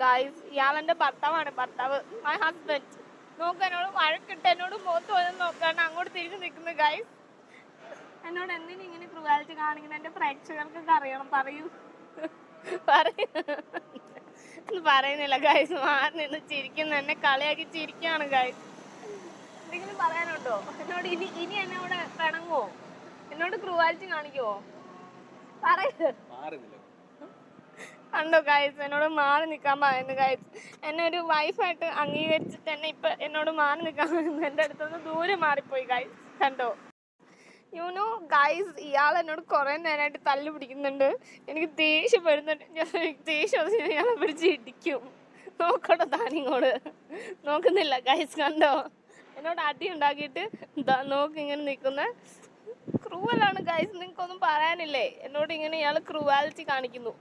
Guys ഇയാളെന്റെ ഭർത്താവാണ്, ഭർത്താവ്, my husband. നോക്ക്, എന്നോട് വഴക്കിട്ട് എന്നോട് മുഖത്ത് വന്ന് നോക്കാണ് അങ്ങോട്ട് തിരിഞ്ഞു നിൽക്കുന്നത് ഗായ്സ്. എന്നോട് എന്തിനും ഇങ്ങനെ ക്രൂവാലിറ്റി കാണിക്കുന്നത് എന്റെ പ്രേക്ഷകർക്കൊക്കെ അറിയണം. പറയൂ പറയുന്നില്ല ഗായ്സ്, മാറി നിന്ന് ചിരിക്കുന്നു, എന്നെ കളിയാക്കി ചിരിക്കാണ് ഗായ്സ്. എന്തെങ്കിലും പറയാനുണ്ടോ എന്നോട്? ഇനി എന്നോട് പിണങ്ങുവോ? എന്നോട് ക്രൂവാലിറ്റി കാണിക്കുവോ? കണ്ടോ ഗായ്സ്, എന്നോട് മാറി നിൽക്കാൻ പറയുന്നു ഗായ്സ്. എന്നെ ഒരു വൈഫായിട്ട് അംഗീകരിച്ചിട്ട് എന്നെ ഇപ്പൊ എന്നോട് മാറി നിൽക്കാൻ പറയുന്നു. എൻ്റെ അടുത്തൊന്ന് ദൂരെ മാറിപ്പോയി ഗായ്സ്. കണ്ടോ? യുനോ ഗായ്സ്, ഇയാൾ എന്നോട് കുറെ നേരമായിട്ട് തല്ലു പിടിക്കുന്നുണ്ട്. എനിക്ക് ദേഷ്യപ്പെടുന്നുണ്ട്. ദേഷ്യം ഇയാളെ പിടിച്ച് ഇടിക്കും. നോക്കട്ടോ താനിങ്ങോട് നോക്കുന്നില്ല ഗായ്സ്, കണ്ടോ? എന്നോട് അടി ഉണ്ടാക്കിയിട്ട് നോക്ക് ഇങ്ങനെ നിൽക്കുന്ന ക്രൂവലാണ് ഗായ്സ്. നിങ്ങൾക്കൊന്നും പറയാനില്ലേ? എന്നോട് ഇങ്ങനെ ഇയാൾ ക്രൂവാലിറ്റി കാണിക്കുന്നു.